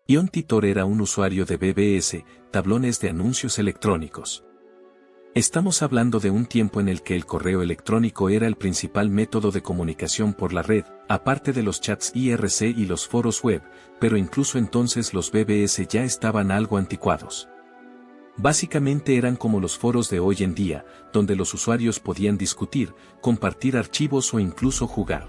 Ion Titor era un usuario de BBS, tablones de anuncios electrónicos. Estamos hablando de un tiempo en el que el correo electrónico era el principal método de comunicación por la red, aparte de los chats IRC y los foros web, pero incluso entonces los BBS ya estaban algo anticuados. Básicamente eran como los foros de hoy en día, donde los usuarios podían discutir, compartir archivos o incluso jugar.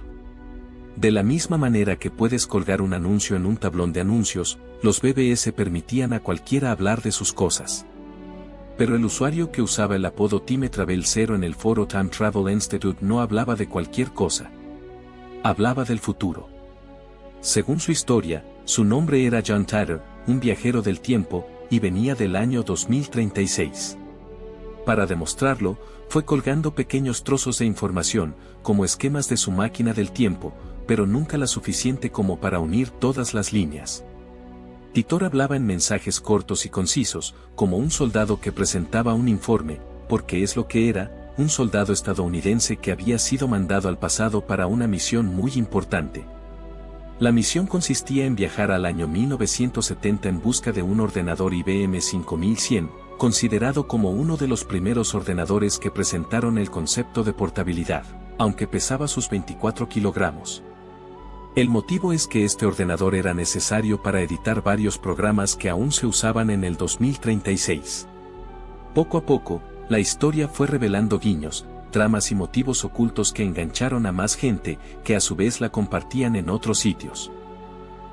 De la misma manera que puedes colgar un anuncio en un tablón de anuncios, los BBS permitían a cualquiera hablar de sus cosas. Pero el usuario que usaba el apodo Time Travel 0 en el foro Time Travel Institute no hablaba de cualquier cosa. Hablaba del futuro. Según su historia, su nombre era John Titor, un viajero del tiempo, y venía del año 2036. Para demostrarlo, fue colgando pequeños trozos de información, como esquemas de su máquina del tiempo, pero nunca la suficiente como para unir todas las líneas. Titor hablaba en mensajes cortos y concisos, como un soldado que presentaba un informe, porque es lo que era, un soldado estadounidense que había sido mandado al pasado para una misión muy importante. La misión consistía en viajar al año 1970 en busca de un ordenador IBM 5100, considerado como uno de los primeros ordenadores que presentaron el concepto de portabilidad, aunque pesaba sus 24 kilogramos. El motivo es que este ordenador era necesario para editar varios programas que aún se usaban en el 2036. Poco a poco, la historia fue revelando guiños, tramas y motivos ocultos que engancharon a más gente, que a su vez la compartían en otros sitios.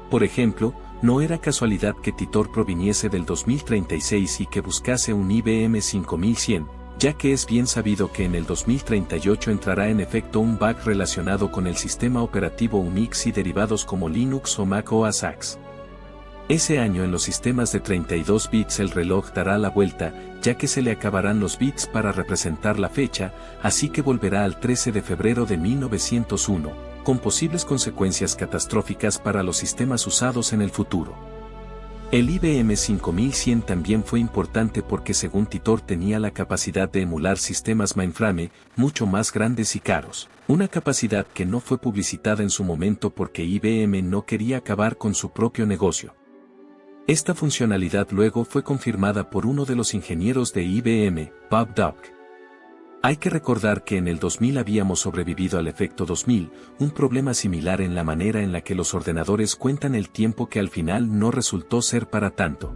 Por ejemplo, no era casualidad que Titor proviniese del 2036 y que buscase un IBM 5100, ya que es bien sabido que en el 2038 entrará en efecto un bug relacionado con el sistema operativo Unix y derivados como Linux o Mac OS X. Ese año en los sistemas de 32 bits el reloj dará la vuelta, ya que se le acabarán los bits para representar la fecha, así que volverá al 13 de febrero de 1901, con posibles consecuencias catastróficas para los sistemas usados en el futuro. El IBM 5100 también fue importante porque según Titor tenía la capacidad de emular sistemas mainframe, mucho más grandes y caros, una capacidad que no fue publicitada en su momento porque IBM no quería acabar con su propio negocio. Esta funcionalidad luego fue confirmada por uno de los ingenieros de IBM, Bob Duck. Hay que recordar que en el 2000 habíamos sobrevivido al efecto 2000, un problema similar en la manera en la que los ordenadores cuentan el tiempo que al final no resultó ser para tanto.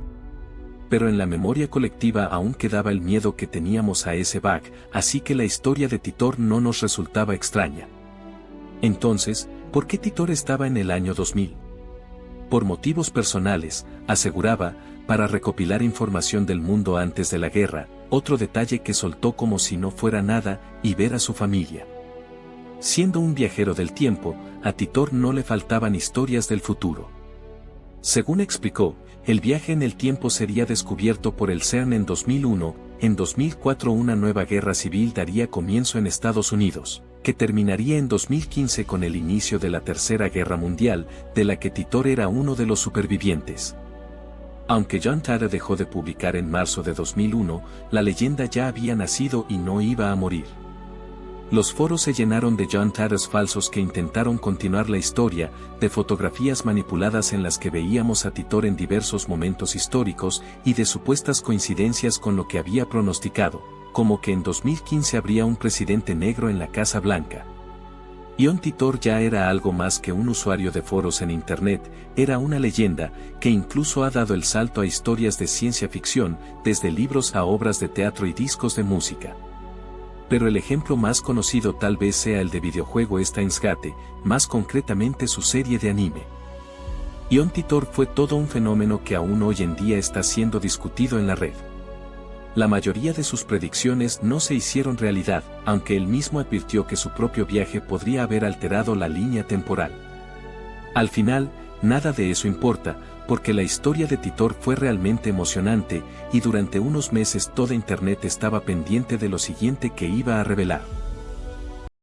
Pero en la memoria colectiva aún quedaba el miedo que teníamos a ese bug, así que la historia de Titor no nos resultaba extraña. Entonces, ¿por qué Titor estaba en el año 2000? Por motivos personales, aseguraba, para recopilar información del mundo antes de la guerra, otro detalle que soltó como si no fuera nada, y ver a su familia. Siendo un viajero del tiempo, a Titor no le faltaban historias del futuro. Según explicó, el viaje en el tiempo sería descubierto por el CERN en 2001, en 2004 una nueva guerra civil daría comienzo en Estados Unidos, que terminaría en 2015 con el inicio de la Tercera Guerra Mundial, de la que Titor era uno de los supervivientes. Aunque John Titor dejó de publicar en marzo de 2001, la leyenda ya había nacido y no iba a morir. Los foros se llenaron de John Titors falsos que intentaron continuar la historia, de fotografías manipuladas en las que veíamos a Titor en diversos momentos históricos y de supuestas coincidencias con lo que había pronosticado, como que en 2015 habría un presidente negro en la Casa Blanca. Ion Titor ya era algo más que un usuario de foros en Internet, era una leyenda, que incluso ha dado el salto a historias de ciencia ficción, desde libros a obras de teatro y discos de música. Pero el ejemplo más conocido tal vez sea el de videojuego Steins Gate, más concretamente su serie de anime. Ion Titor fue todo un fenómeno que aún hoy en día está siendo discutido en la red. La mayoría de sus predicciones no se hicieron realidad, aunque él mismo advirtió que su propio viaje podría haber alterado la línea temporal. Al final, nada de eso importa, porque la historia de Titor fue realmente emocionante, y durante unos meses toda Internet estaba pendiente de lo siguiente que iba a revelar.